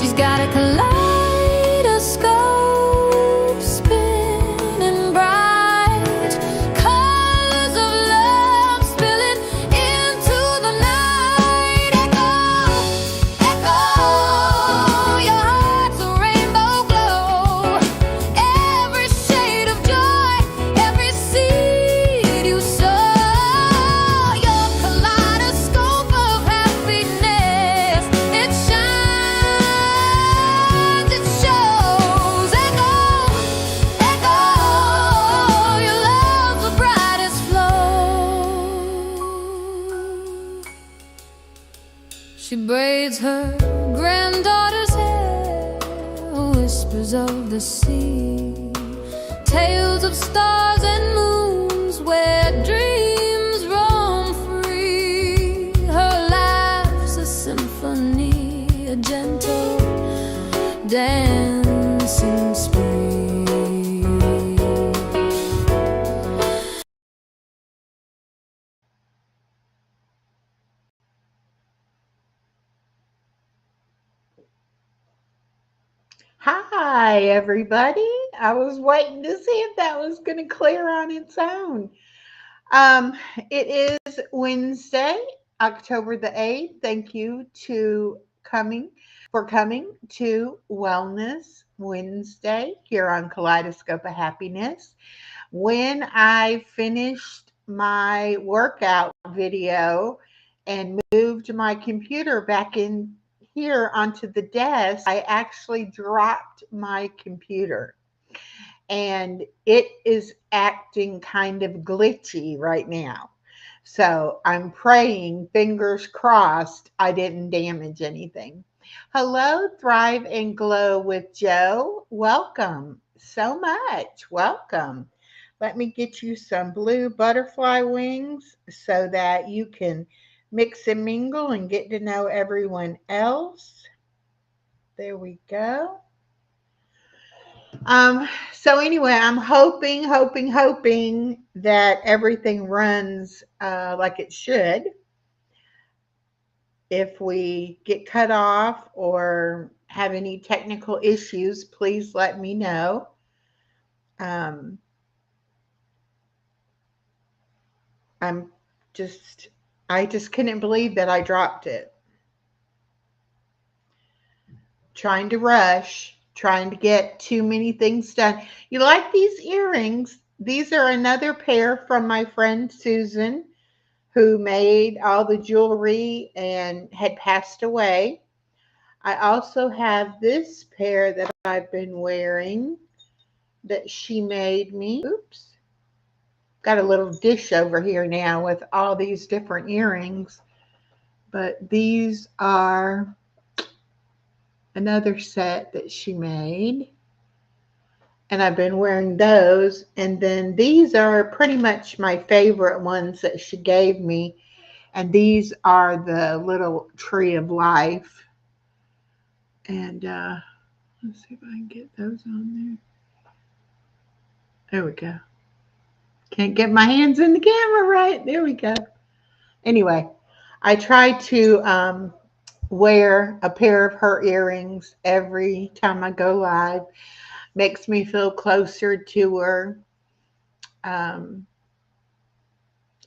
She's got a kaleidoscope spinning bright, colors of love spilling into the night. Echo, echo, your heart's a rainbow glow. Every shade of joy, every seed you sow. Your kaleidoscope of happiness, it shines, it shows. Echo, echo, your love's the brightest flow. She braids her granddaughter's hair, whispers of the sea, tales of stars and moons where dreams roam free. Her laugh's a symphony, a gentle dancing spree. Hi, everybody. I was waiting to see if that was going to clear on its own. It is Wednesday, October the 8th. Thank you for coming to Wellness Wednesday here on Kaleidoscope of Happiness. When I finished my workout video and moved my computer back in here onto the desk, I actually dropped my computer and it is acting kind of glitchy right now. So I'm praying, fingers crossed, I didn't damage anything. Hello, Thrive and Glow with Joe. Welcome so much. Welcome. Let me get you some blue butterfly wings so that you can mix and mingle and get to know everyone else. There we go. So anyway, I'm hoping that everything runs like it should. If we get cut off or have any technical issues, please let me know. I just couldn't believe that I dropped it. Trying to rush, trying to get too many things done. You like these earrings? These are another pair from my friend Susan, who made all the jewelry and had passed away. I also have this pair that I've been wearing that she made me. Oops. Got a little dish over here now with all these different earrings. But these are another set that she made. And I've been wearing those. And then these are pretty much my favorite ones that she gave me. And these are the little tree of life. And let's see if I can get those on there. There we go. Can't get my hands in the camera right. There we go. Anyway, I try to wear a pair of her earrings every time I go live. Makes me feel closer to her.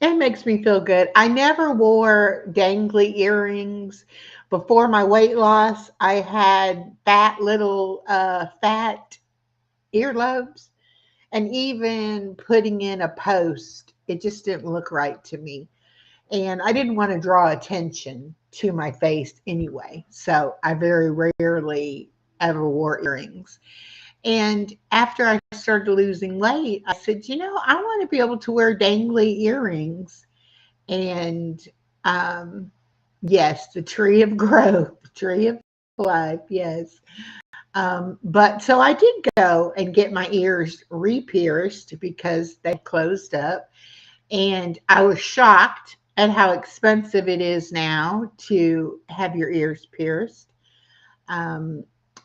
It makes me feel good. I never wore dangly earrings. Before my weight loss, I had fat little fat earlobes. And even putting in a post, it just didn't look right to me. And I didn't want to draw attention to my face anyway. So I very rarely ever wore earrings. And after I started losing weight, I said, I want to be able to wear dangly earrings. And yes, the tree of growth, tree of life, yes. But so I did go and get my ears re-pierced because they closed up. And I was shocked at how expensive it is now to have your ears pierced.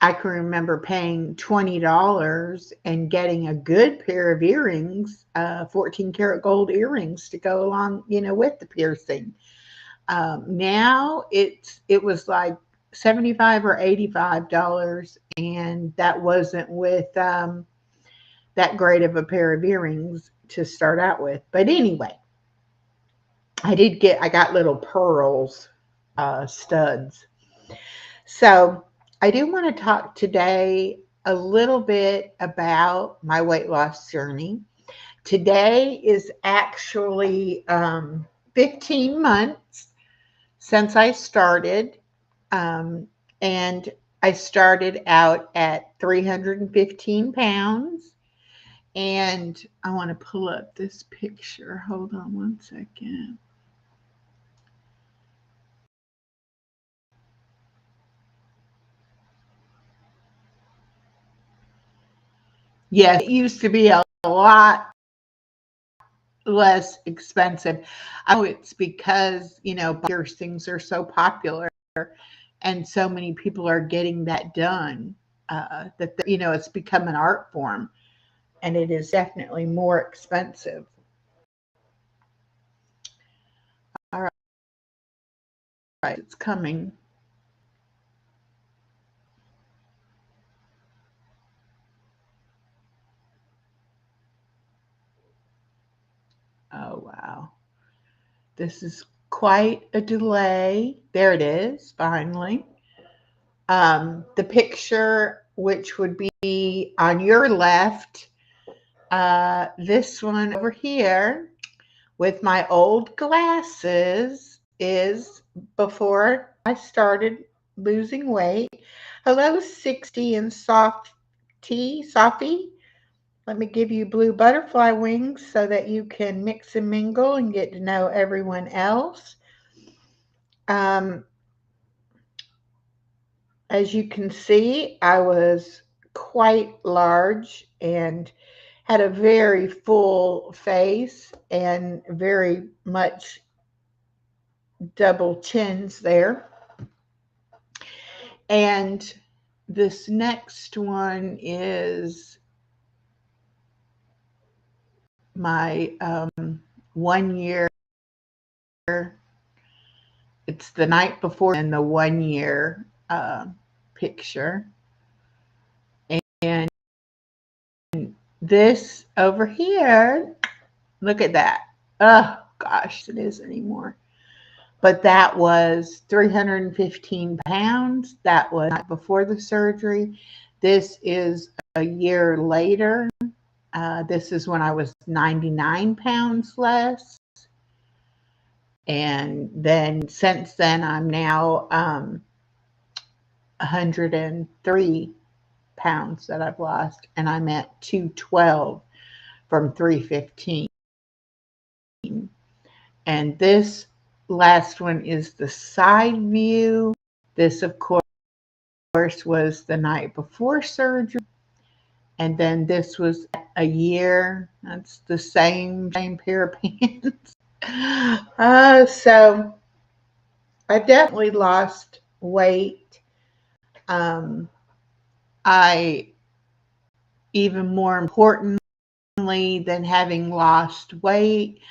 I can remember paying $20 and getting a good pair of earrings, 14 karat gold earrings to go along, with the piercing. Now it was like $75 or $85, and that wasn't with that great of a pair of earrings to start out with. But anyway, I got little pearls, studs. So I do want to talk today a little bit about my weight loss journey. Today is actually 15 months since I started. Um, and I started out at 315 pounds. And I want to pull up this picture. Hold on one second. Yes, it used to be a lot less expensive. I know it's because, piercings are so popular and so many people are getting that done, that, it's become an art form, and it is definitely more expensive. All right, it's coming. Oh, wow. This is quite a delay. There it is, finally. The picture, which would be on your left, this one over here with my old glasses is before I started losing weight. Hello, 60 and Softy. Let me give you blue butterfly wings so that you can mix and mingle and get to know everyone else. Um, as you can see, I was quite large and had a very full face and very much double chins there. And this next one is my 1 year. It's the night before and the 1 year picture. And this over here, look at that. Oh gosh, it is anymore. But that was 315 pounds. That was before the surgery. This is a year later. This is when I was 99 pounds less. And then since then, I'm now 103 pounds that I've lost. And I'm at 212 from 315. And this last one is the side view. This, of course, was the night before surgery. And then this was a year. That's the same pair of pants. So I've definitely lost weight. I, even more importantly than having lost weight,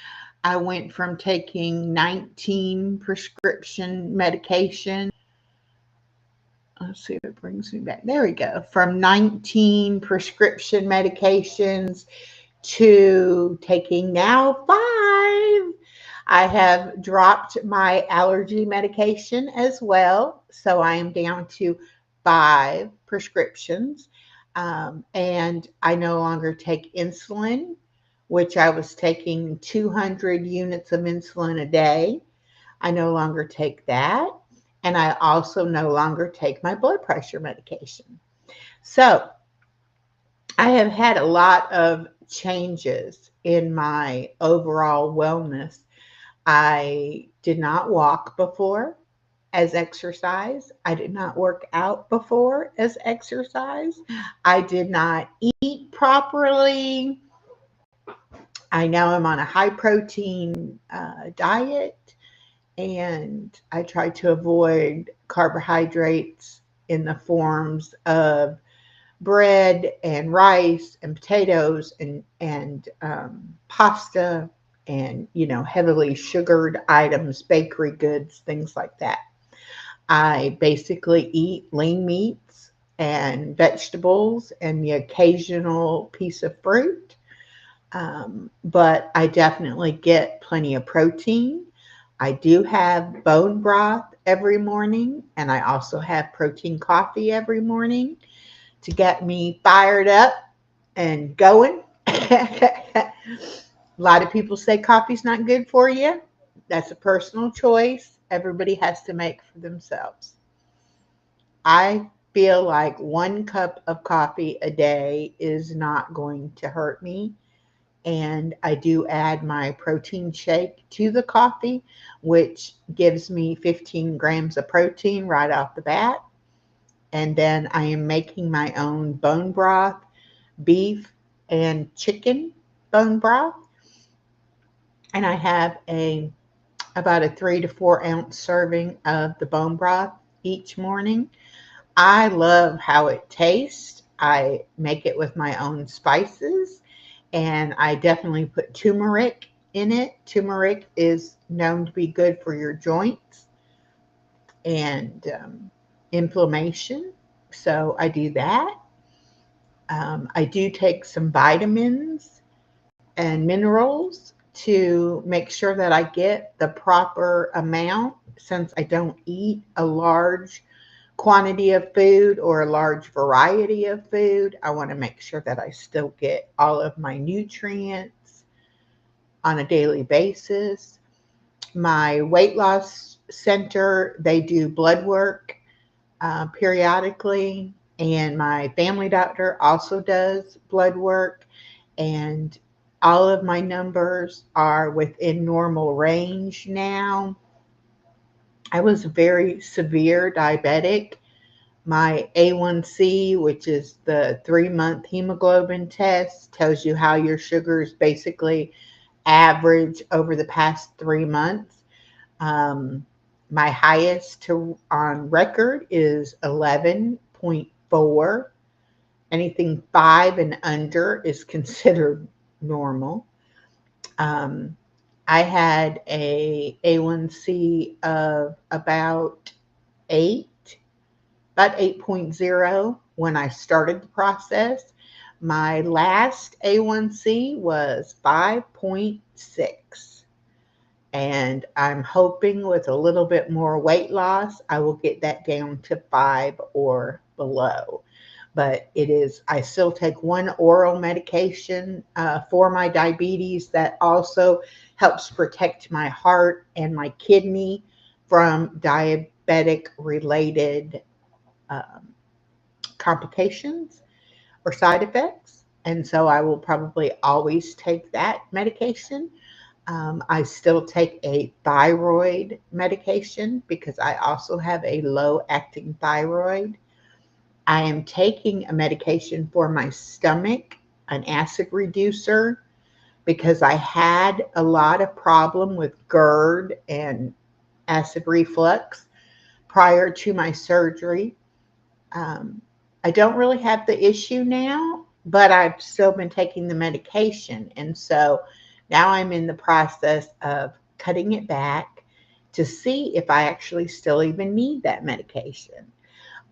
I went from taking 19 prescription medication. Let's see if it brings me back. There we go. From 19 prescription medications to taking now 5. I have dropped my allergy medication as well. So I am down to 5 prescriptions. And I no longer take insulin, which I was taking 200 units of insulin a day. I no longer take that. And I also no longer take my blood pressure medication. So I have had a lot of changes in my overall wellness. I did not walk before as exercise. I did not work out before as exercise. I did not eat properly. I now am on a high protein diet. And I try to avoid carbohydrates in the forms of bread and rice and potatoes and pasta and heavily sugared items, bakery goods, things like that. I basically eat lean meats and vegetables and the occasional piece of fruit. But I definitely get plenty of protein. I do have bone broth every morning, and I also have protein coffee every morning to get me fired up and going. A lot of people say coffee's not good for you. That's a personal choice. Everybody has to make for themselves. I feel like 1 cup of coffee a day is not going to hurt me. And I do add my protein shake to the coffee, which gives me 15 grams of protein right off the bat. And then I am making my own bone broth, beef and chicken bone broth. And I have about a 3 to 4 ounce serving of the bone broth each morning. I love how it tastes. I make it with my own spices, and I definitely put turmeric in it. Turmeric is known to be good for your joints and inflammation. So I do that. I do take some vitamins and minerals to make sure that I get the proper amount since I don't eat a large quantity of food or a large variety of food. I want to make sure that I still get all of my nutrients on a daily basis. My weight loss center, they do blood work periodically, and my family doctor also does blood work, and all of my numbers are within normal range now. I was very severe diabetic. My A1C, which is the 3 month hemoglobin test, tells you how your sugars basically average over the past 3 months. Um, my highest on record is 11.4. Anything 5 and under is considered normal. Um, I had a A1C of about 8.0 when I started the process. My last A1C was 5.6. And I'm hoping with a little bit more weight loss, I will get that down to 5 or below. But I still take one oral medication for my diabetes that also helps protect my heart and my kidney from diabetic related um, complications or side effects. And so I will probably always take that medication. I still take a thyroid medication because I also have a low acting thyroid. I am taking a medication for my stomach, an acid reducer, because I had a lot of problem with GERD and acid reflux prior to my surgery. Um, I don't really have the issue now, but I've still been taking the medication. And so now I'm in the process of cutting it back to see if I actually still even need that medication.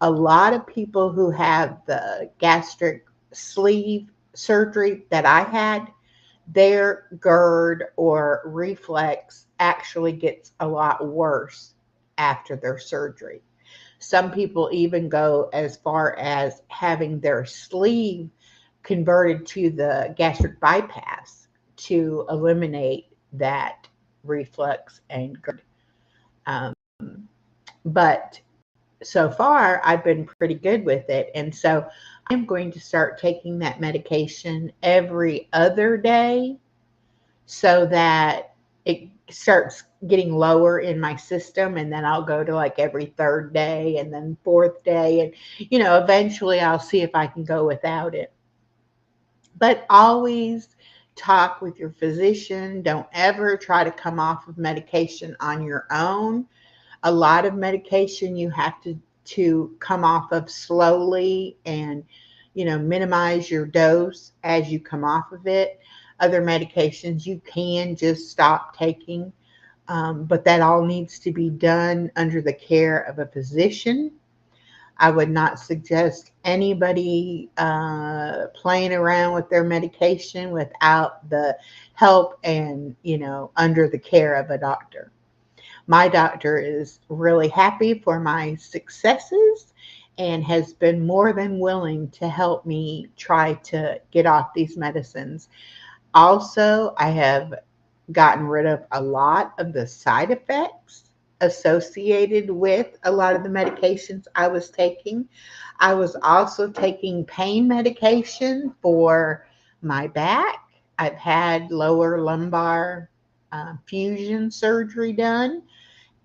A lot of people who have the gastric sleeve surgery that I had, their GERD or reflex actually gets a lot worse after their surgery. Some people even go as far as having their sleeve converted to the gastric bypass to eliminate that reflux and GERD. Um, but so far, I've been pretty good with it. And so I'm going to start taking that medication every other day so that it starts getting lower in my system, and then I'll go to like every third day and then fourth day, and eventually I'll see if I can go without it. But always talk with your physician. Don't ever try to come off of medication on your own. A lot of medication you have to come off of slowly, and minimize your dose as you come off of it. Other medications you can just stop taking. but that all needs to be done under the care of a physician. I would not suggest anybody playing around with their medication without the help and, under the care of a doctor. My doctor is really happy for my successes and has been more than willing to help me try to get off these medicines. Also, I have gotten rid of a lot of the side effects associated with a lot of the medications I was taking. I was also taking pain medication for my back. I've had lower lumbar fusion surgery done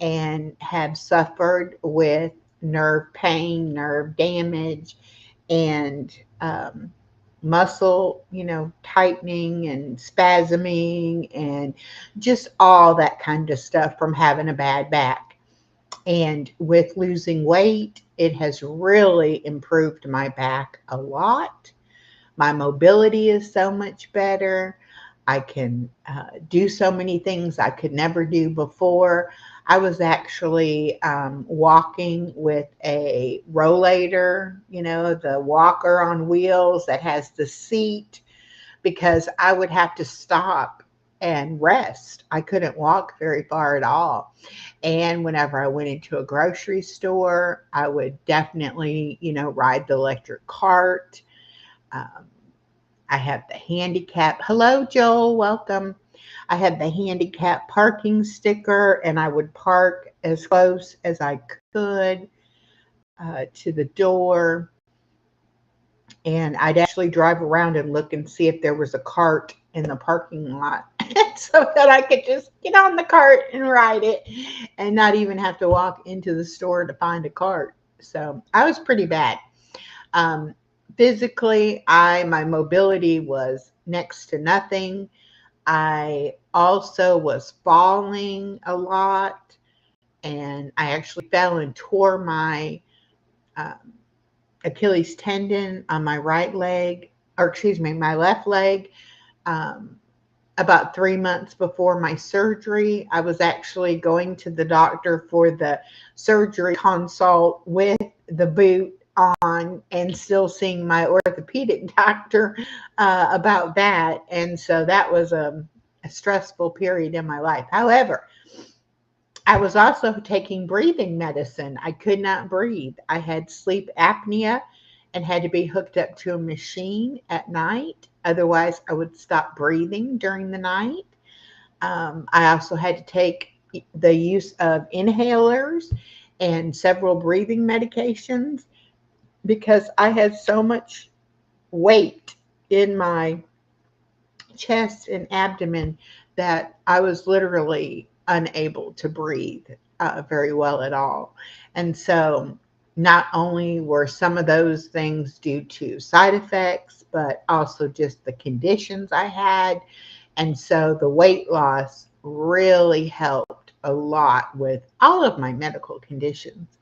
and have suffered with nerve pain, nerve damage, and muscle, tightening and spasming and just all that kind of stuff from having a bad back. And with losing weight, it has really improved my back a lot. My mobility is so much better. I can do so many things I could never do before. I was actually walking with a rollator, the walker on wheels that has the seat, because I would have to stop and rest. I couldn't walk very far at all. And whenever I went into a grocery store, I would definitely, ride the electric cart. Um, I have the handicap. Hello, Joel. Welcome. I had the handicap parking sticker, and I would park as close as I could to the door. And I'd actually drive around and look and see if there was a cart in the parking lot so that I could just get on the cart and ride it and not even have to walk into the store to find a cart. So I was pretty bad. Um, Physically, my mobility was next to nothing. I also was falling a lot, and I actually fell and tore my um, Achilles tendon on my right leg, or excuse me, my left leg. Um, about 3 months before my surgery, I was actually going to the doctor for the surgery consult with the boot on and still seeing my orthopedic doctor about that. And so that was a stressful period in my life. However, I was also taking breathing medicine. I could not breathe. I had sleep apnea and had to be hooked up to a machine at night. Otherwise, I would stop breathing during the night. I also had to take the use of inhalers and several breathing medications because I had so much weight in my chest and abdomen that I was literally unable to breathe very well at all. And so, not only were some of those things due to side effects, but also just the conditions I had. And so, the weight loss really helped a lot with all of my medical conditions.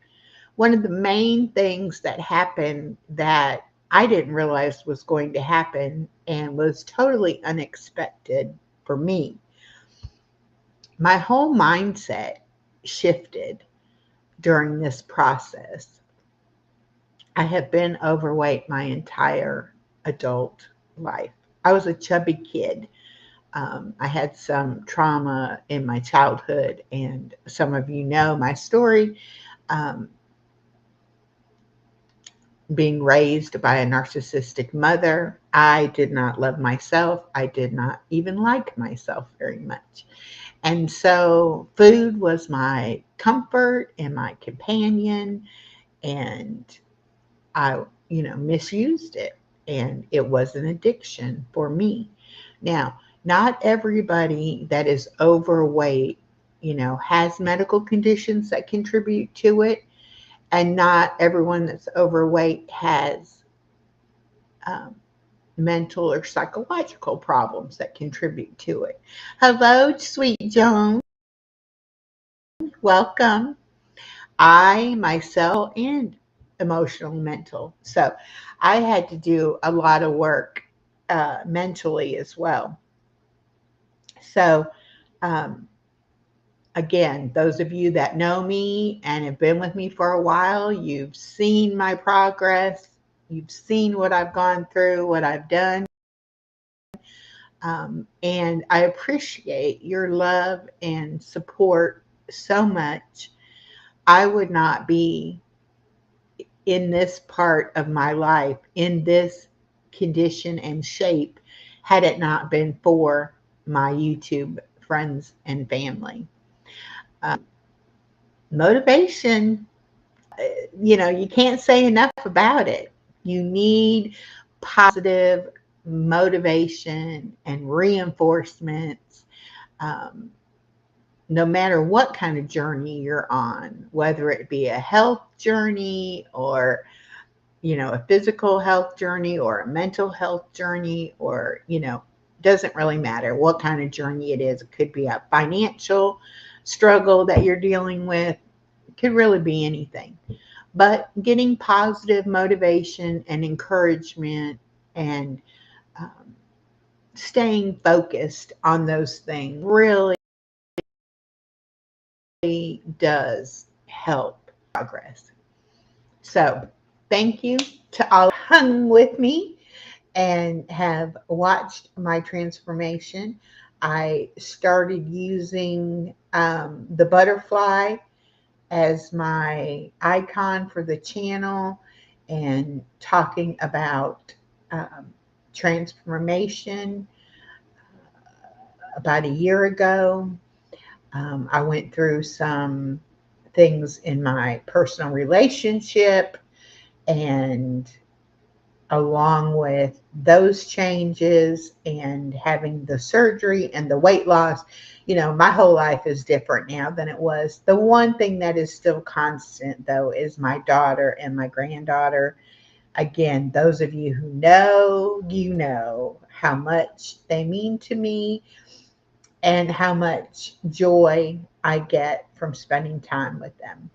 One of the main things that happened that I didn't realize was going to happen and was totally unexpected for me, my whole mindset shifted during this process. I have been overweight my entire adult life. I was a chubby kid. I had some trauma in my childhood, and some of you know my story. Um, being raised by a narcissistic mother, I did not love myself. I did not even like myself very much. And so food was my comfort and my companion, and I, misused it. And it was an addiction for me. Now, not everybody that is overweight, has medical conditions that contribute to it, and not everyone that's overweight has um, mental or psychological problems that contribute to it. Hello, sweet Joan. Welcome. I myself and emotional mental. So I had to do a lot of work mentally as well. So um, Again, those of you that know me and have been with me for a while, you've seen my progress. You've seen what I've gone through, what I've done. And I appreciate your love and support so much. I would not be in this part of my life, in this condition and shape, had it not been for my YouTube friends and family. Um, Motivation, you can't say enough about it. You need positive motivation and reinforcements, um, no matter what kind of journey you're on, whether it be a health journey or a physical health journey or a mental health journey, or doesn't really matter what kind of journey it is. It could be a financial struggle that you're dealing with. It could really be anything. But getting positive motivation and encouragement and um, staying focused on those things really does help progress. So thank you to all who hung with me and have watched my transformation. I started using the butterfly as my icon for the channel and talking about um, transformation about a year ago. I went through some things in my personal relationship, and along with those changes and having the surgery and the weight loss, my whole life is different now than it was. The one thing that is still constant, though, is my daughter and my granddaughter. Again, those of you who know, how much they mean to me and how much joy I get from spending time with them.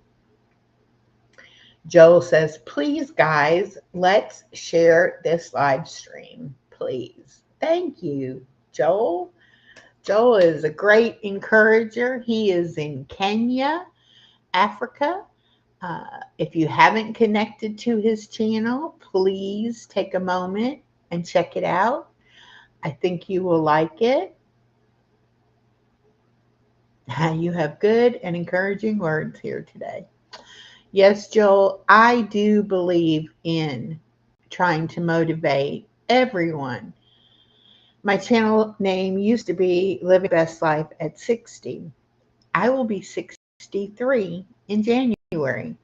Joel says, please, guys, let's share this live stream, please. Thank you, Joel. Joel is a great encourager. He is in Kenya, Africa. If you haven't connected to his channel, please take a moment and check it out. I think you will like it. You have good and encouraging words here today. Yes, Joel, I do believe in trying to motivate everyone. My channel name used to be Living Best Life at 60. I will be 63 in January.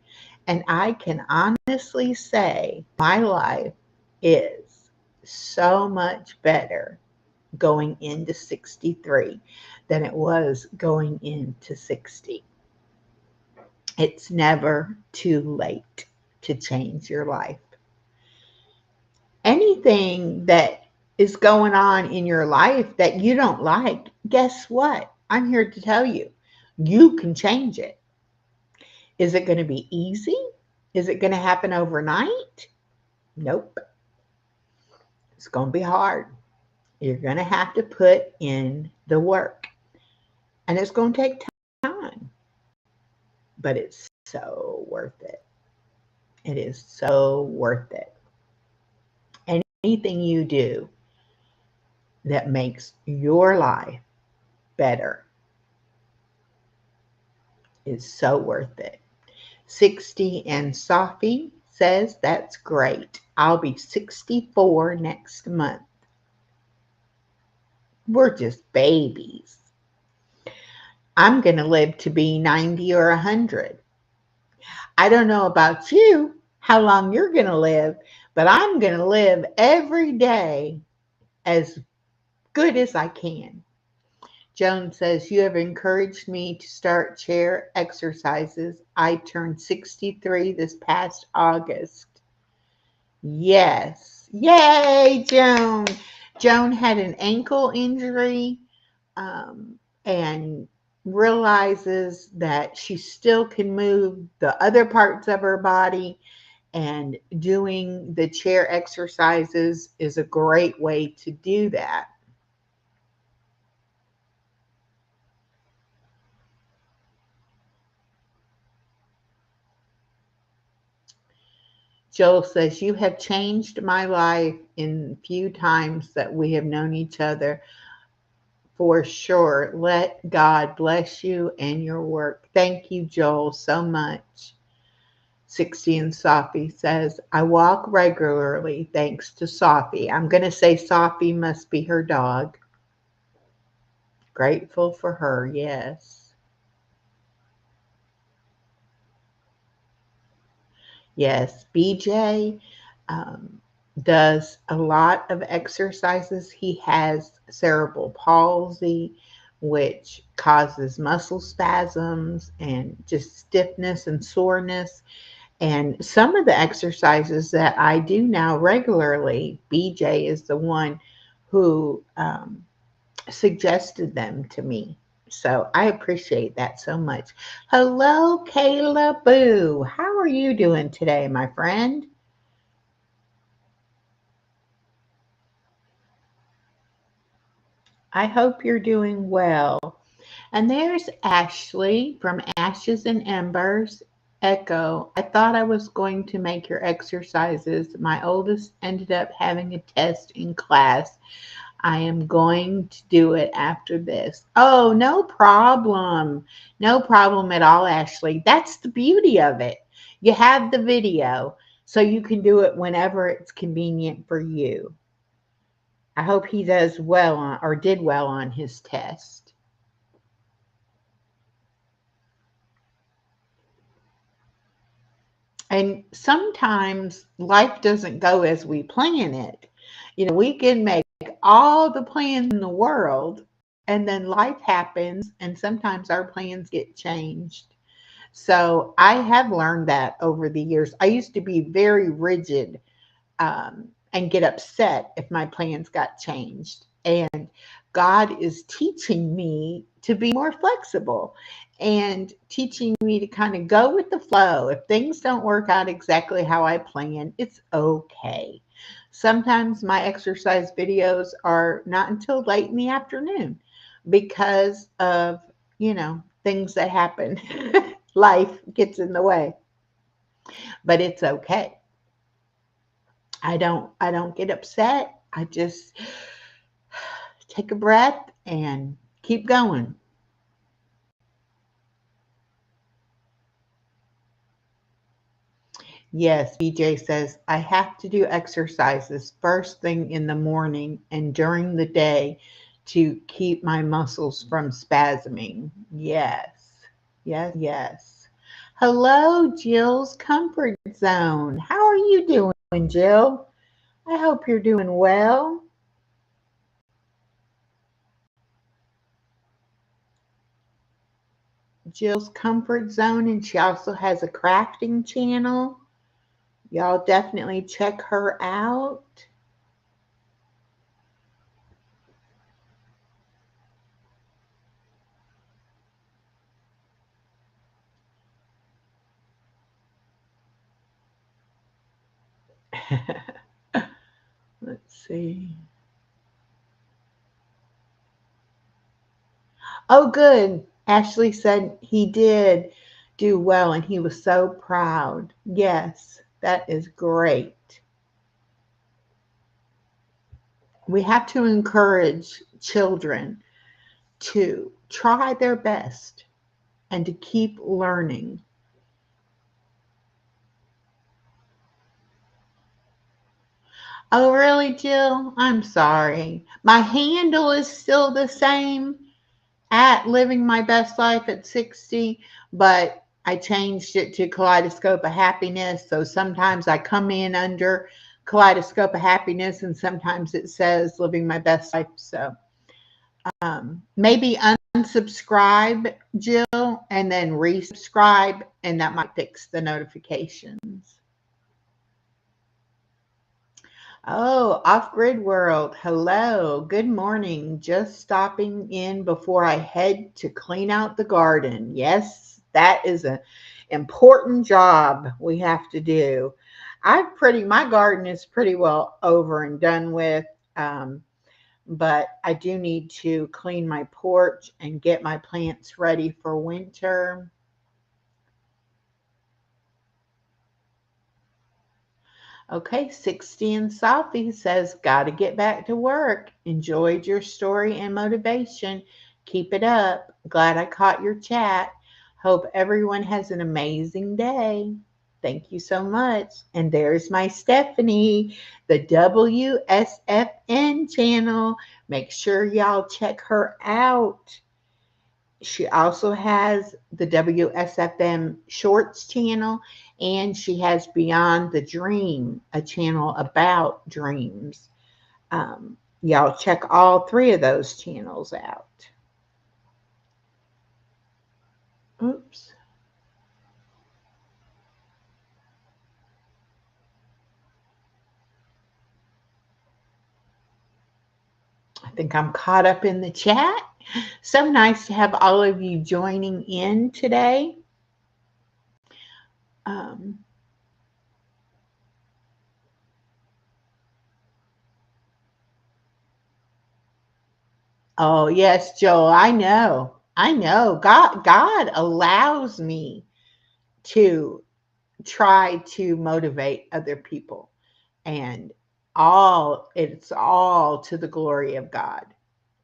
And I can honestly say my life is so much better going into 63 than it was going into 60. It's never too late to change your life. Anything that is going on in your life that you don't like, guess what? I'm here to tell you, you can change it. Is it going to be easy? Is it going to happen overnight? Nope. It's going to be hard. You're going to have to put in the work. And it's going to take time. But it's so worth it. It is so worth it. Anything you do that makes your life better is so worth it. 60 and Sophie says, that's great. I'll be 64 next month. We're just babies. I'm going to live to be 90 or 100. I don't know about you, how long you're going to live, but I'm going to live every day as good as I can. Joan says, you have encouraged me to start chair exercises. I turned 63 this past August. Yes. Yay, Joan. Joan had an ankle injury and realizes that she still can move the other parts of her body, and doing the chair exercises is a great way to do that. Joel says, you have changed my life in few times that we have known each other. For sure. Let God bless you and your work. Thank you, Joel, so much. 60 and Sophie says, I walk regularly thanks to Sophie. I'm going to say Sophie must be her dog. Grateful for her, yes. Yes, BJ does a lot of exercises. He has cerebral palsy, which causes muscle spasms and just stiffness and soreness. And some of the exercises that I do now regularly, BJ is the one who suggested them to me. So I appreciate that so much. Hello, Kayla Boo. How are you doing today, my friend? I hope you're doing well. And there's Ashley from Ashes and Embers. Echo, I thought I was going to make your exercises. My oldest ended up having a test in class. I am going to do it after this. Oh, no problem. No problem at all, Ashley. That's the beauty of it. You have the video, so you can do it whenever it's convenient for you. I hope he does well on, or did well on his test. And sometimes life doesn't go as we plan it. We can make all the plans in the world, and then life happens, and sometimes our plans get changed. So I have learned that over the years. I used to be very rigid and get upset if my plans got changed. And God is teaching me to be more flexible and teaching me to kind of go with the flow. If things don't work out exactly how I plan, it's okay. Sometimes my exercise videos are not until late in the afternoon because of, things that happen. Life gets in the way, but it's okay. I don't get upset. I just take a breath and keep going. Yes, BJ says, I have to do exercises first thing in the morning and during the day to keep my muscles from spasming. Yes, yes, yes. Hello, Jill's Comfort Zone. How are you doing, Jill? I hope you're doing well. Jill's Comfort Zone, and she also has a crafting channel. Y'all definitely check her out. Let's see. Oh, good. Ashley said he did do well and he was so proud. Yes, that is great. We have to encourage children to try their best and to keep learning. Oh, really, Jill? I'm sorry. My handle is still the same at Living My Best Life at 60, but I changed it to Kaleidoscope of Happiness. So sometimes I come in under Kaleidoscope of Happiness and sometimes it says Living My Best Life. So maybe unsubscribe, Jill, and then resubscribe, and that might fix the notifications. Oh, Off Grid World. Hello. Good morning. Just stopping in before I head to clean out the garden. Yes, that is an important job we have to do. My garden is pretty well over and done with. But I do need to clean my porch and get my plants ready for winter. Okay, 60 and Sophie says, gotta get back to work. Enjoyed your story and motivation. Keep it up. Glad I caught your chat. Hope everyone has an amazing day. Thank you so much. And there's my Stephanie, the WSFN channel. Make sure y'all check her out. She also has the WSFM Shorts channel, and she has Beyond the Dream, a channel about dreams. Y'all check all three of those channels out. Oops. I think I'm caught up in the chat. So nice to have all of you joining in today. Um, oh yes, Joel, I know. I know. God allows me to try to motivate other people, and it's all to the glory of God,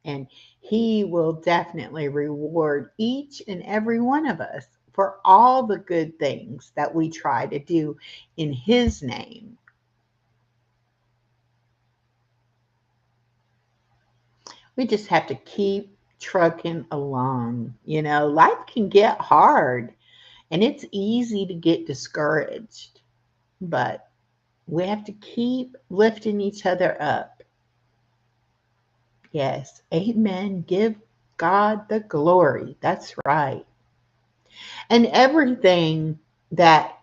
and he will definitely reward each and every one of us for all the good things that we try to do in his name. We just have to keep trucking along. Life can get hard, and it's easy to get discouraged, but we have to keep lifting each other up. Yes, amen. Give God the glory. That's right. And everything that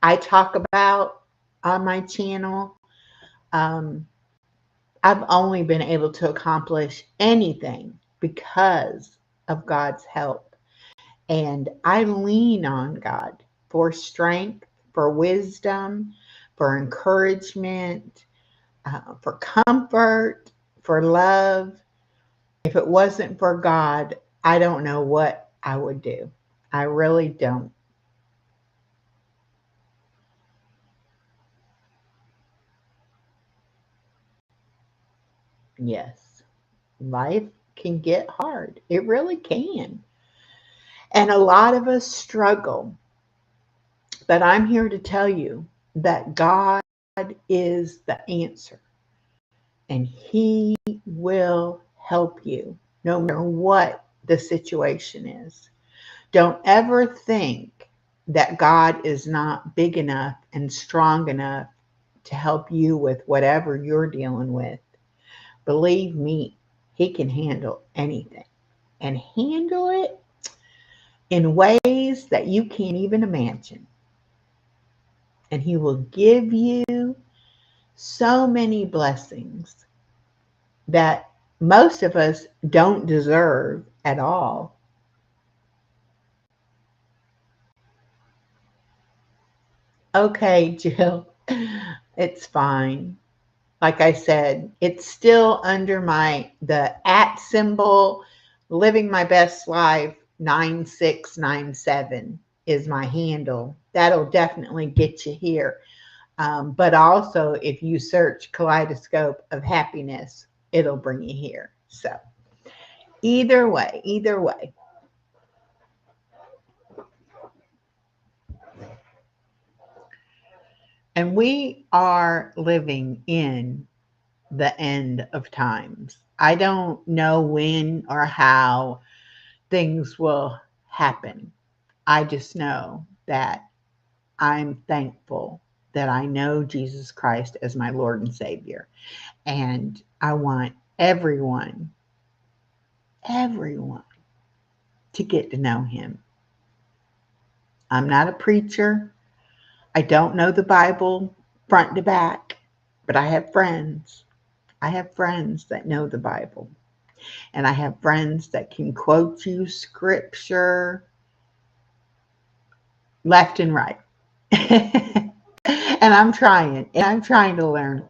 I talk about on my channel, um, I've only been able to accomplish anything because of God's help. And I lean on God for strength, for wisdom, for encouragement, for comfort, for love. If it wasn't for God, I don't know what I would do. I really don't. Yes, life can get hard. It really can. And a lot of us struggle. But I'm here to tell you that God is the answer, and he will help you no matter what the situation is. Don't ever think that God is not big enough and strong enough to help you with whatever you're dealing with. Believe me, he can handle anything, and handle it in ways that you can't even imagine. And he will give you so many blessings that most of us don't deserve at all. Okay, Jill, it's fine. Like I said, it's still under the @ symbol, living my best life 9697 is my handle. That'll definitely get you here. But also, if you search Kaleidoscope of Happiness, it'll bring you here. So either way, either way. And we are living in the end of times. I don't know when or how things will happen. I just know that I'm thankful that I know Jesus Christ as my Lord and Savior. And I want everyone to get to know him. I'm not a preacher. I don't know the Bible front to back, but I have friends. I have friends that know the Bible. And I have friends that can quote you scripture left and right. And I'm trying to learn.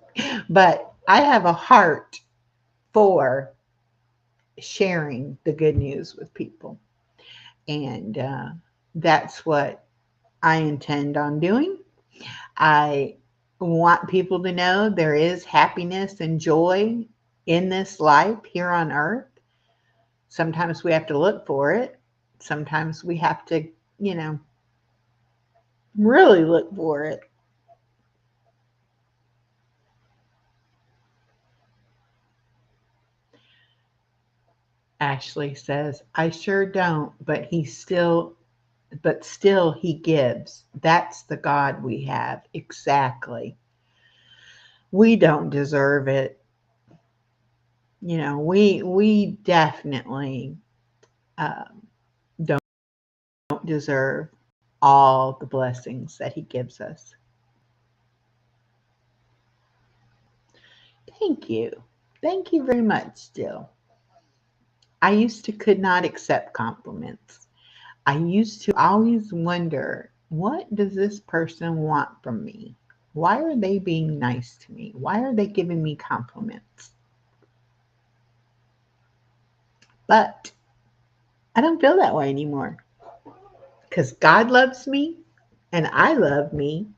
But I have a heart for sharing the good news with people. And that's what I intend on doing. I want people to know there is happiness and joy in this life here on earth. Sometimes we have to look for it. Sometimes we have to, you know, really look for it. Ashley says, I sure don't, but still he gives. That's the God we have. Exactly. We don't deserve it. You know, we definitely don't deserve all the blessings that he gives us. Thank you. Thank you very much, Jill. I used to could not accept compliments. I used to always wonder, what does this person want from me? Why are they being nice to me? Why are they giving me compliments? But I don't feel that way anymore because God loves me and I love me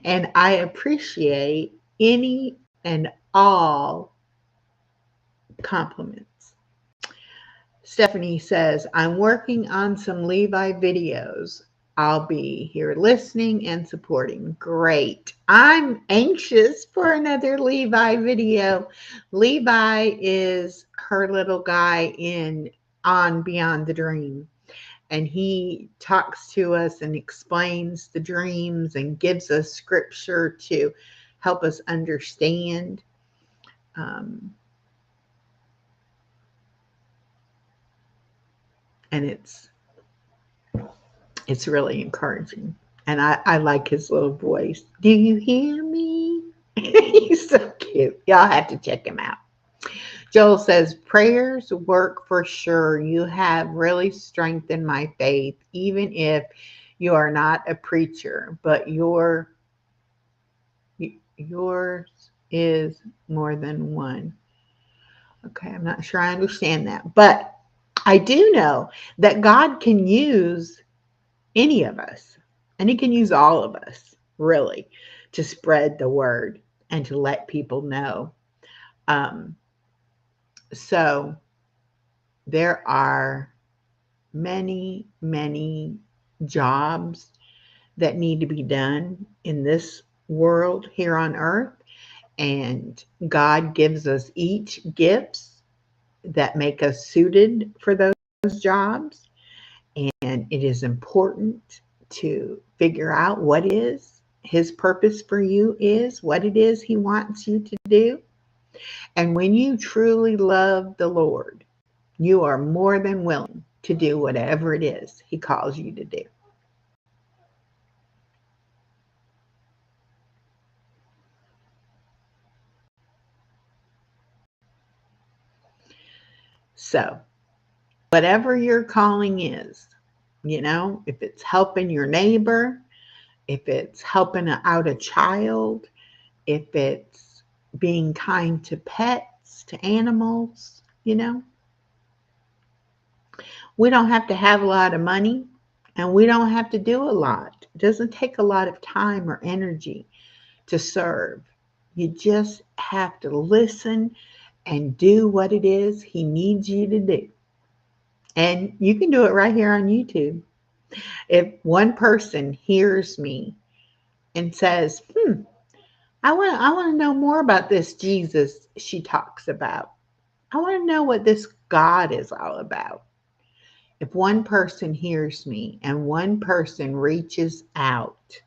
and I appreciate any and all compliments. Stephanie says, I'm working on some Levi videos. I'll be here listening and supporting. Great. I'm anxious for another Levi video. Levi is her little guy in On Beyond the Dream. And he talks to us and explains the dreams and gives us scripture to help us understand. Um, and it's really encouraging. And I like his little voice. Do you hear me? He's so cute. Y'all have to check him out. Joel says, prayers work for sure. You have really strengthened my faith, even if you are not a preacher, but yours is more than one. Okay, I'm not sure I understand that, but I do know that God can use any of us, and he can use all of us, really, to spread the word and to let people know. Um, so there are many jobs that need to be done in this world here on earth, and God gives us each gifts that make us suited for those jobs. And it is important to figure out what is his purpose for you is, what it is he wants you to do. And when you truly love the Lord, you are more than willing to do whatever it is he calls you to do. So, whatever your calling is, you know, if it's helping your neighbor, if it's helping out a child, if it's being kind to pets, to animals, you know, we don't have to have a lot of money and we don't have to do a lot. It doesn't take a lot of time or energy to serve. You just have to listen and do what it is he needs you to do. And you can do it right here on YouTube. If one person hears me and says, I want to know more about this Jesus she talks about. I want to know what this God is all about. If one person hears me and one person reaches out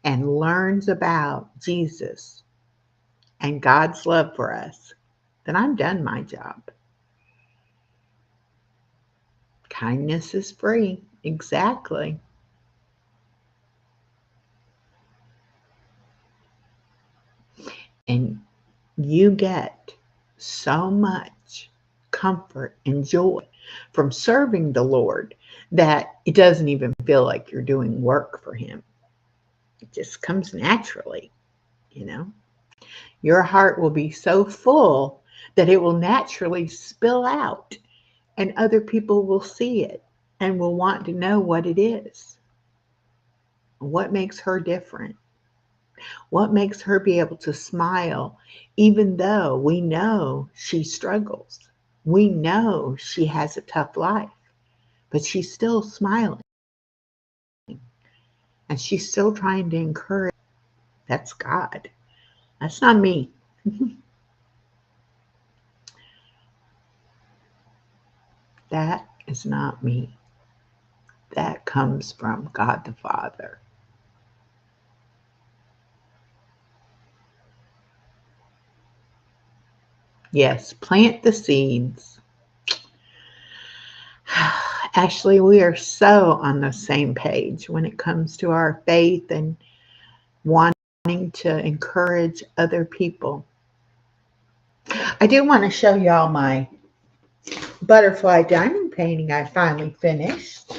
and learns about Jesus and God's love for us, then I've done my job. Kindness is free. Exactly. And you get so much comfort and joy from serving the Lord that it doesn't even feel like you're doing work for him. It just comes naturally, you know. Your heart will be so full that it will naturally spill out and other people will see it and will want to know what it is. What makes her different? What makes her be able to smile even though we know she struggles? We know she has a tough life, but she's still smiling and she's still trying to encourage. That's God. That's not me. That is not me. That comes from God the Father. Yes, plant the seeds. Ashley, we are so on the same page when it comes to our faith and wanting to encourage other people. I do want to show y'all my butterfly diamond painting I finally finished.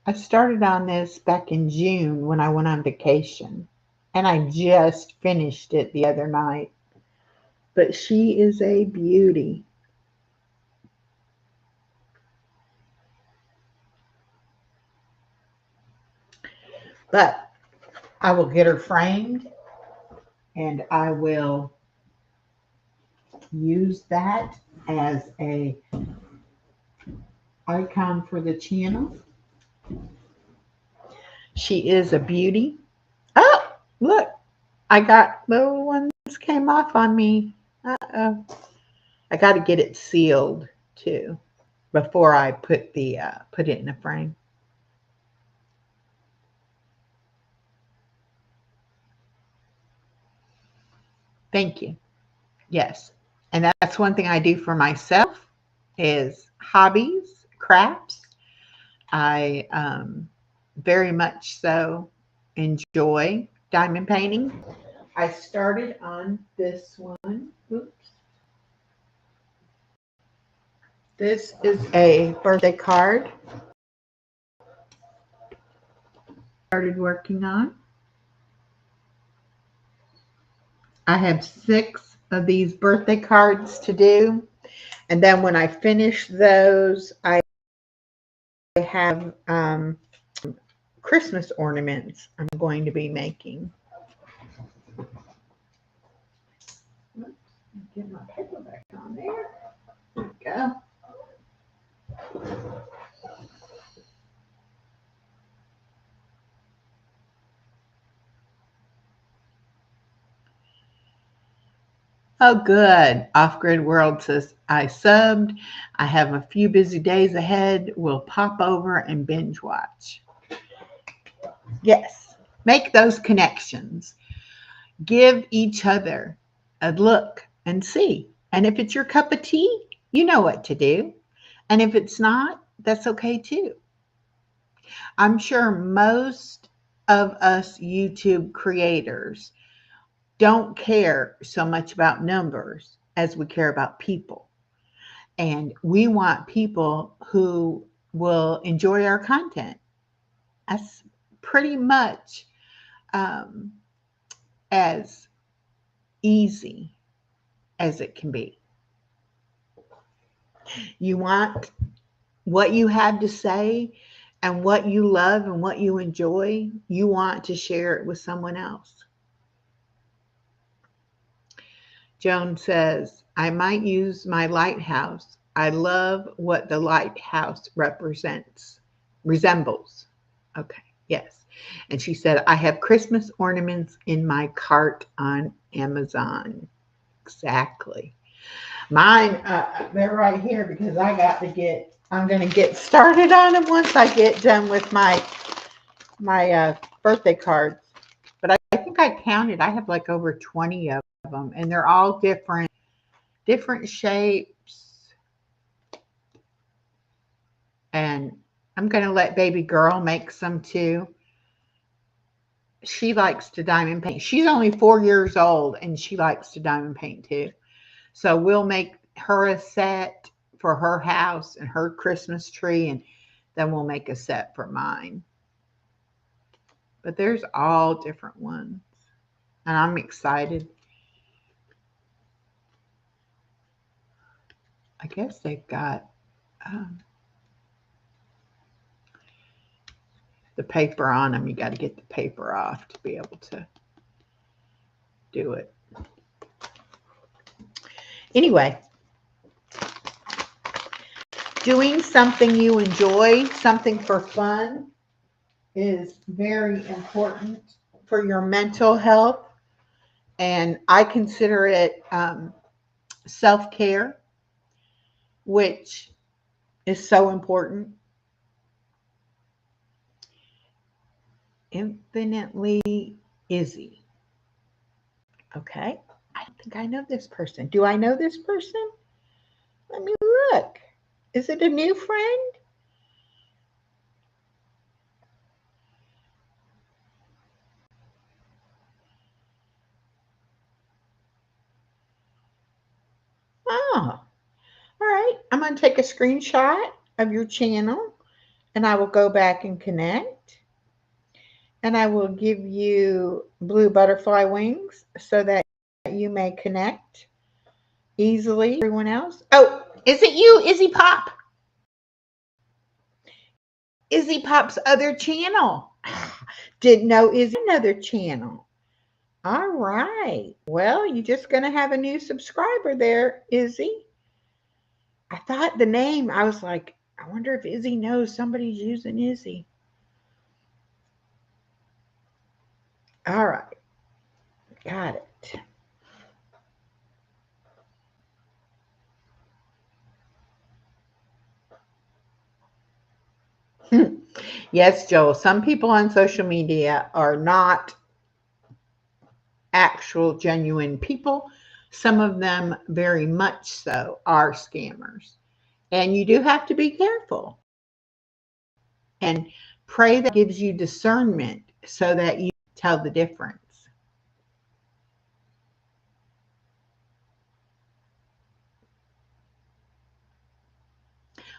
I started on this back in June when I went on vacation, and I just finished it the other night. But she is a beauty. But I will get her framed and I will use that as a icon for the channel. She is a beauty. Oh, look, I got little ones came off on me. Uh-oh. I got to get it sealed too before I put it in a frame. Thank you. Yes. And that's one thing I do for myself is hobbies, crafts. I very much so enjoy diamond painting. I started on this one. Oops. This is a birthday card. Started working on. I have 6 of these birthday cards to do. And then when I finish those, I have Christmas ornaments I'm going to be making. Get my paper back on there. There we go. Oh, good. Off Grid World says, I subbed. I have a few busy days ahead. We'll pop over and binge watch. Yes, make those connections. Give each other a look and see. And if it's your cup of tea, you know what to do. And if it's not, that's okay too. I'm sure most of us YouTube creators don't care so much about numbers as we care about people. And we want people who will enjoy our content. That's pretty much as easy as it can be. You want what you have to say and what you love and what you enjoy, you want to share it with someone else. Joan says, I might use my lighthouse. I love what the lighthouse resembles. Okay, yes. And she said, I have Christmas ornaments in my cart on Amazon. Exactly. Mine, they're right here because I'm going to get started on them once I get done with my birthday cards. But I think I counted, I have like over 20 of them, and they're all different shapes. And I'm going to let baby girl make some too. She likes to diamond paint. She's only 4 years old and she likes to diamond paint too. So we'll make her a set for her house and her Christmas tree, and then we'll make a set for mine. But there's all different ones, and I'm excited. I guess they've got the paper on them. You got to get the paper off to be able to do it. Anyway, doing something you enjoy, something for fun, is very important for your mental health. And I consider it self-care, which is so important. Infinitely Izzy. Okay. I don't think I know this person. Do I know this person? Let me look. Is it a new friend? Oh, all right. I'm going to take a screenshot of your channel and I will go back and connect. And I will give you blue butterfly wings so that you may connect easily. Everyone else. Oh, is it you, Izzy Pop? Izzy Pop's other channel. Didn't know Izzy another channel. All right. Well, you're just going to have a new subscriber there, Izzy. I thought the name, I was like, I wonder if Izzy knows somebody's using Izzy. All right. Got it. Yes, Joel. Some people on social media are not actual, genuine people. Some of them, very much so, are scammers. And you do have to be careful and pray that gives you discernment so that you tell the difference.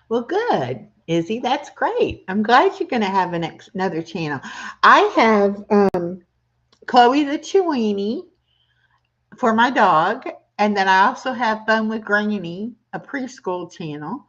Well, good, Izzy. That's great. I'm glad you're going to have another channel. I have Chloe the Chewini for my dog, and then I also have Fun with Granny, a preschool channel.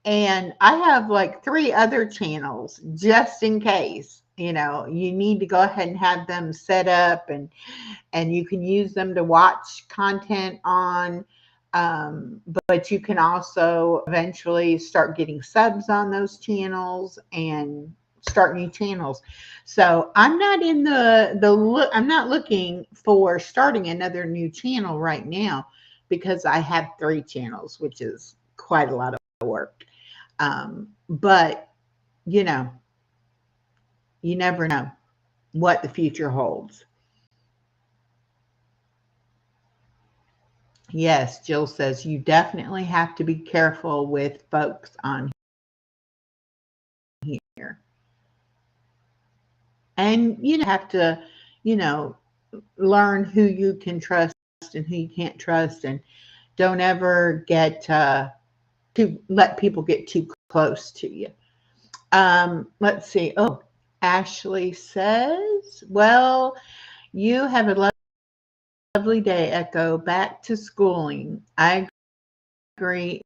And I have like 3 other channels just in case, you need to go ahead and have them set up, and you can use them to watch content on. But you can also eventually start getting subs on those channels and start new channels. So I'm not in I'm not looking for starting another new channel right now because I have 3 channels, which is quite a lot of work. But you know, you never know what the future holds. Yes, Jill says you definitely have to be careful with folks on here. And you have to, you know, learn who you can trust and who you can't trust, and don't ever get to let people get too close to you. Let's see. Oh, Ashley says, well, you have a lovely day, Echo. Back to schooling. I agree.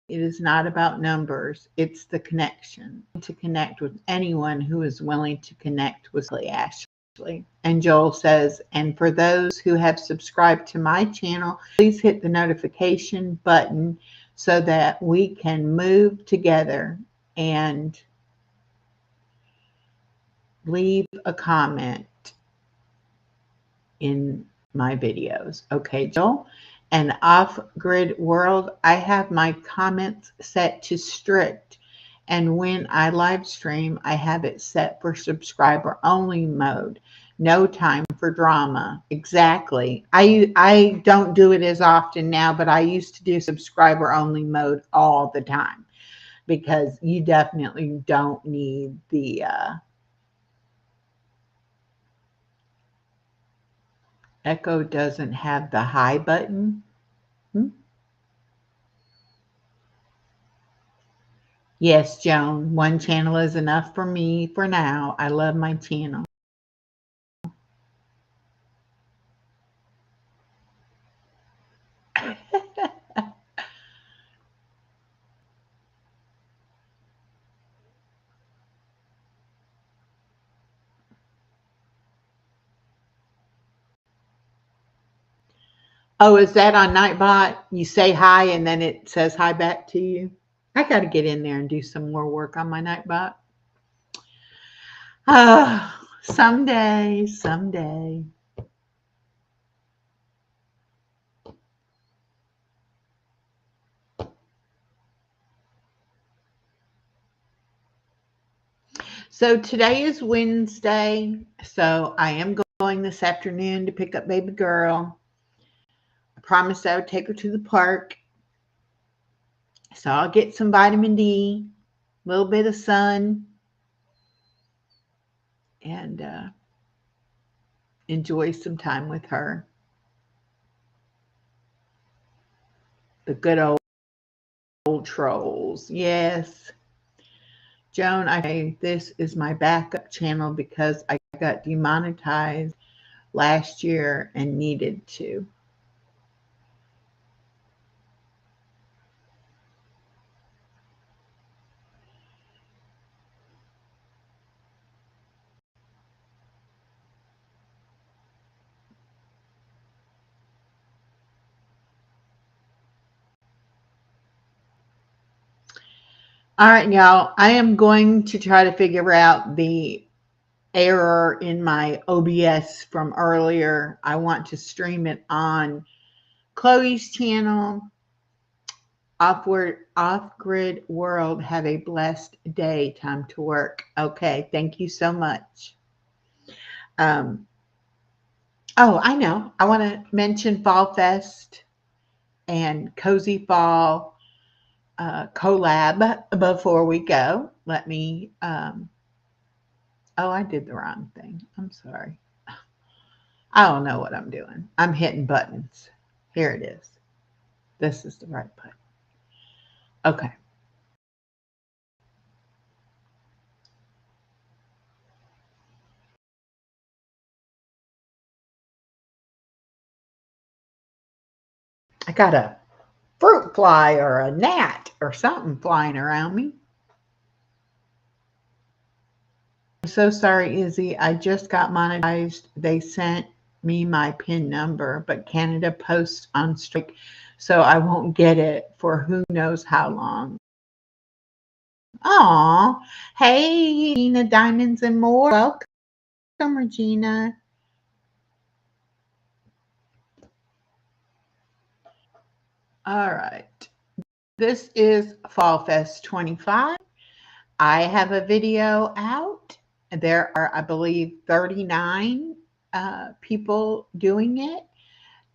It is not about numbers. It's the connection. To connect with anyone who is willing to connect with Ashley. And Joel says, and for those who have subscribed to my channel, please hit the notification button so that we can move together and leave a comment in my videos. Okay, Joel? And off-grid world, I have my comments set to strict. And when I live stream, I have it set for subscriber only mode. No time for drama. Exactly. I don't do it as often now, but I used to do subscriber only mode all the time because you definitely don't need the Echo doesn't have the high button. Hmm? Yes, Joan, one channel is enough for me for now. I love my channel. Oh, is that on Nightbot? You say hi and then it says hi back to you? I got to get in there and do some more work on my Nightbot. Someday, someday. So today is Wednesday. So I am going this afternoon to pick up baby girl. I promised I would take her to the park. So I'll get some vitamin D, a little bit of sun, and enjoy some time with her. The good old trolls. Yes. Joan, I say this is my backup channel because I got demonetized last year and needed to. All right, y'all. I am going to try to figure out the error in my OBS from earlier. I want to stream it on Chloe's channel. Off-grid world. Have a blessed day. Time to work. Okay. Thank you so much. Oh, I know. I want to mention Fall Fest and Cozy Fall collab before we go. Let me, oh, I did the wrong thing. I'm sorry. I don't know what I'm doing. I'm hitting buttons. Here it is. This is the right button. Okay. I got a fruit fly or a gnat or something flying around me. I'm so sorry, Izzy. I just got monetized. They sent me my PIN number, but Canada Post on strike, so I won't get it for who knows how long. Aw. Hey, Regina Diamonds and More. Welcome, Regina. All right. This is Fall Fest 25. I have a video out. There are, I believe, 39 people doing it.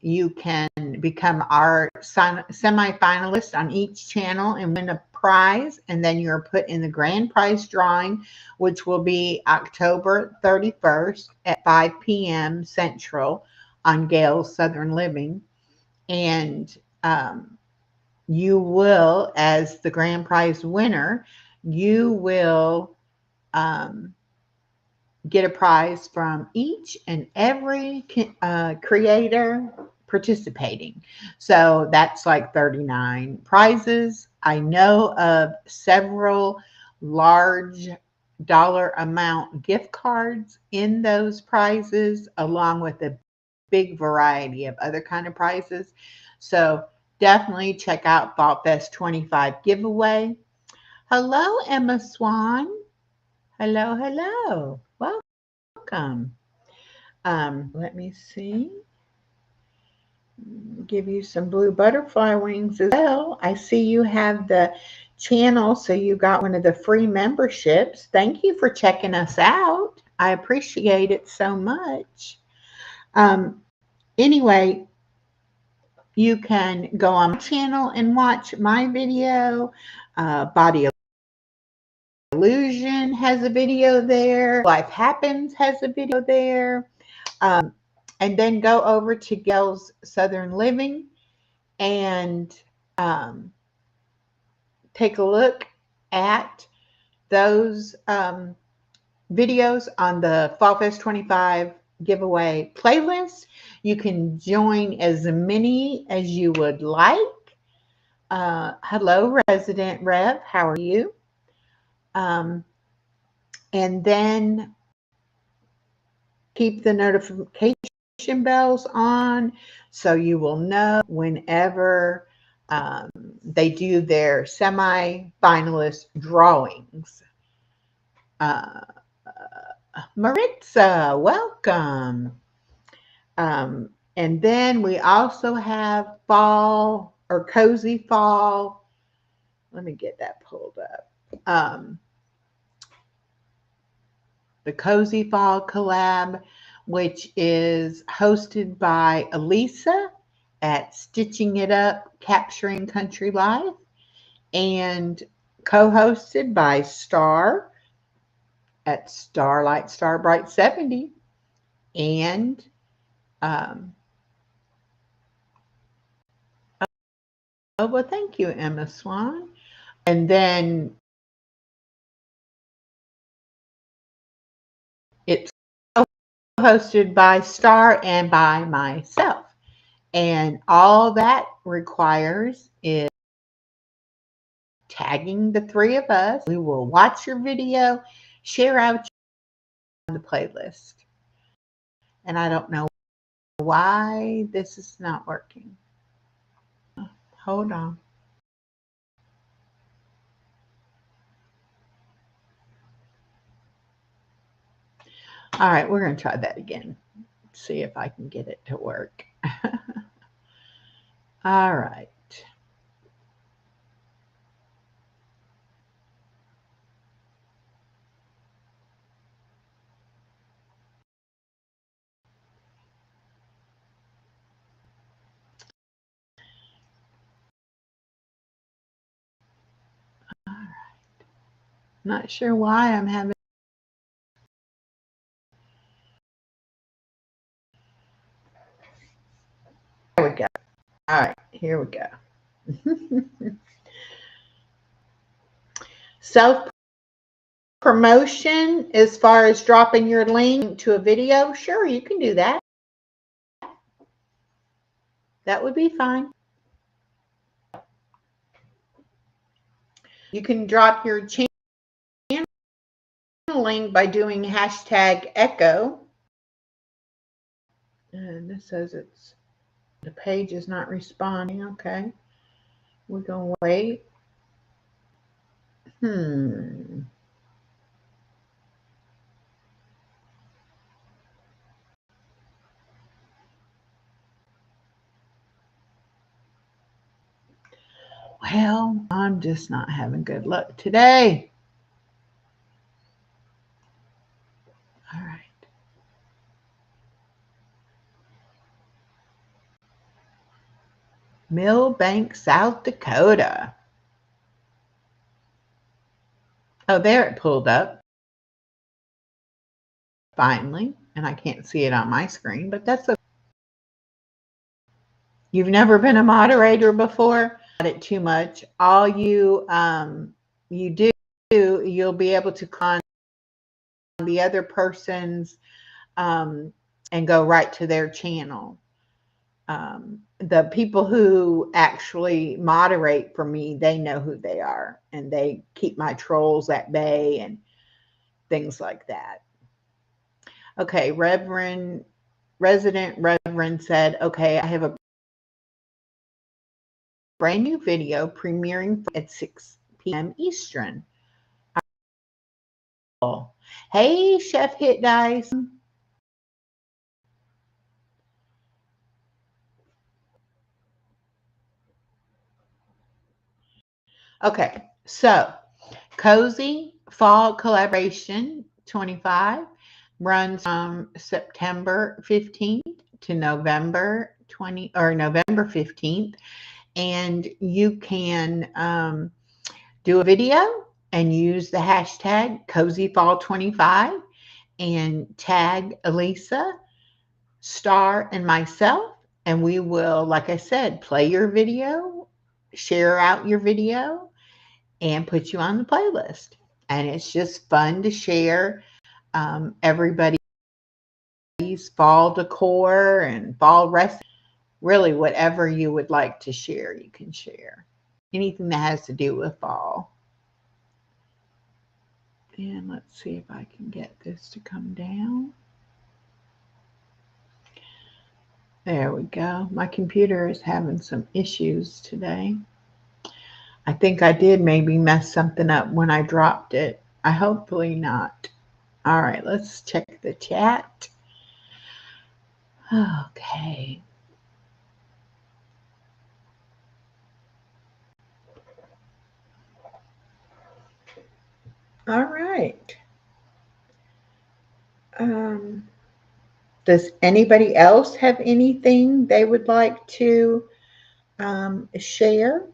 You can become our semi-finalist on each channel and win a prize, and then you're put in the grand prize drawing, which will be October 31st at 5 p.m. Central on Gail's Southern Living. And you will, as the grand prize winner, you will get a prize from each and every creator participating. So that's like 39 prizes. I know of several large dollar amount gift cards in those prizes, along with a big variety of other kind of prizes. So definitely check out Fall Fest 25 giveaway. Hello, Emma Swan. Hello, hello. Welcome. Let me see. Give you some blue butterfly wings as well. I see you have the channel, so you got one of the free memberships. Thank you for checking us out. I appreciate it so much. Anyway, you can go on my channel and watch my video. Body Illusion has a video there. Life Happens has a video there. And then go over to Gail's Southern Living and take a look at those videos on the Fall Fest 25 giveaway playlist. You can join as many as you would like. Hello, Resident Rev. How are you? And then keep the notification bells on so you will know whenever they do their semi-finalist drawings. Uh, Maritza, welcome. And then we also have fall or cozy fall. Let me get that pulled up. The Cozy Fall collab, which is hosted by Elisa at Stitching It Up, Capturing Country Life, and co-hosted by Star at Starlight Starbright 70. And oh, well, thank you, Emma Swan. And then it's hosted by Star and by myself. And all that requires is tagging the three of us. We will watch your video, share out the playlist. And I don't know why this is not working. Hold on. All right, we're going to try that again. See if I can get it to work. All right. All right. Not sure why I'm having. There we go. All right, here we go. Self promotion as far as dropping your link to a video. Sure, you can do that. That would be fine. You can drop your channel link by doing hashtag echo. And this says the page is not responding. Okay. We're going to wait. Well, I'm just not having good luck today. All right. Millbank, South Dakota. Oh, there it pulled up. Finally. And I can't see it on my screen, but that's okay. You've never been a moderator before? Not it too much. All you do, you'll be able to con the other person's and go right to their channel. The people who actually moderate for me, they know who they are, and they keep my trolls at bay and things like that. Okay, Resident Reverend said, okay, I have a brand new video premiering at 6 p.m. Eastern. Hey, Chef Hit Dice. Okay, so Cozy Fall Collaboration 25 runs from September 15th to November 15th, and you can do a video and use the hashtag CozyFall25 and tag Elisa, Star, and myself, and we will, like I said, play your video, share out your video, and put you on the playlist. And it's just fun to share everybody's fall decor and fall recipe. Really, whatever you would like to share, you can share. Anything that has to do with fall. And let's see if I can get this to come down. There we go. My computer is having some issues today. I think I did maybe mess something up when I dropped it. I hopefully not. All right, let's check the chat. Okay. All right. Does anybody else have anything they would like to share?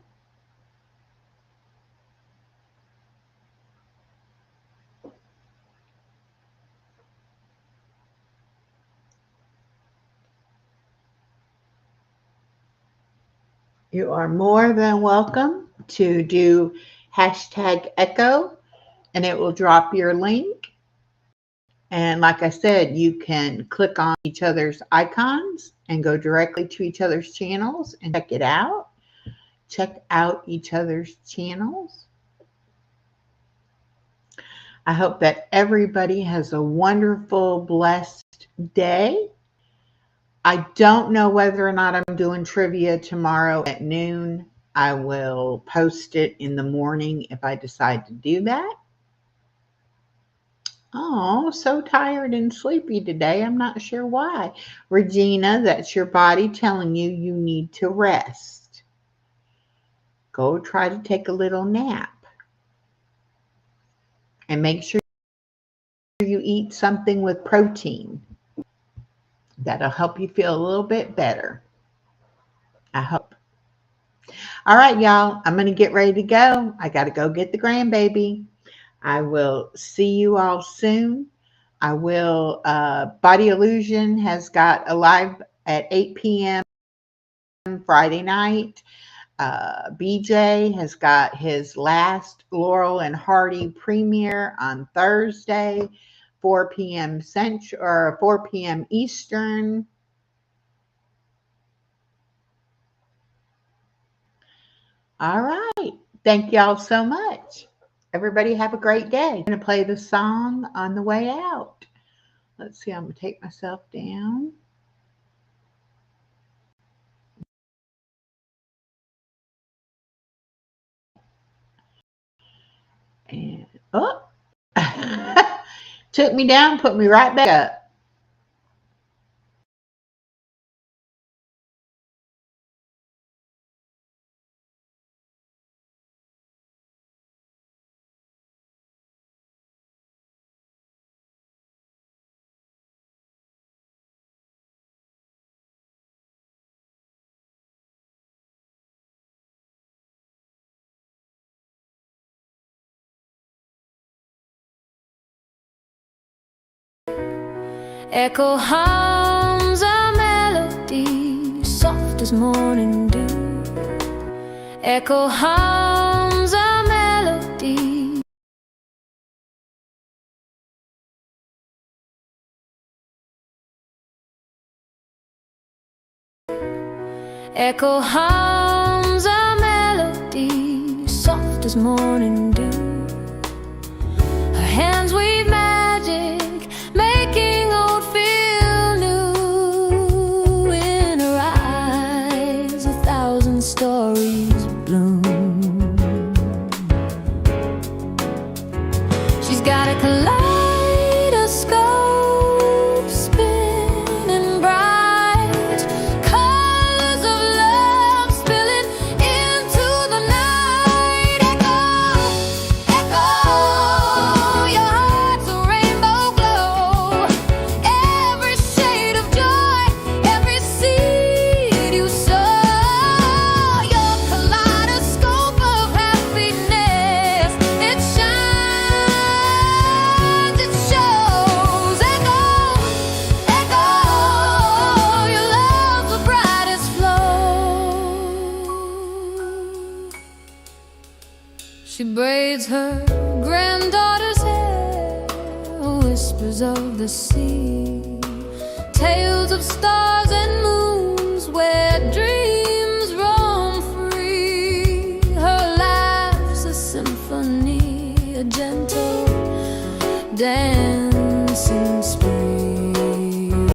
You are more than welcome to do hashtag echo, and it will drop your link. And like I said, you can click on each other's icons and go directly to each other's channels and check it out. Check out each other's channels. I hope that everybody has a wonderful, blessed day. I don't know whether or not I'm doing trivia tomorrow at noon. I will post it in the morning if I decide to do that. Oh, so tired and sleepy today. I'm not sure why. Regina, that's your body telling you you need to rest. Go try to take a little nap. And make sure you eat something with protein. That'll help you feel a little bit better. I hope. All right, y'all. I'm going to get ready to go. I got to go get the grandbaby. I will see you all soon. I will. Body Illusion has got a live at 8 p.m. Friday night. BJ has got his last Laurel and Hardy premiere on Thursday, 4 p.m. Central or 4 p.m. Eastern. All right. Thank y'all so much. Everybody have a great day. I'm going to play the song on the way out. Let's see. I'm going to take myself down. And oh, took me down, put me right back up. Echo hums a melody, soft as morning dew. Echo hums a melody. Echo hums a melody, soft as morning dew. Her hands weave magic, making old feel new. In her eyes, 1,000 stories bloom. She's got a kaleidoscope spinning bright, colors of love spilling into the night. Echo, echo, your heart's a rainbow glow. Every shade of joy, every seed you sow. Your kaleidoscope of happiness, it shines, it shows. Echo, echo, your love's the brightest flow. She braids her granddaughter's hair, whispers of the sea, tales of stars and moons where dreams roam free. Her laugh's a symphony, a gentle dancing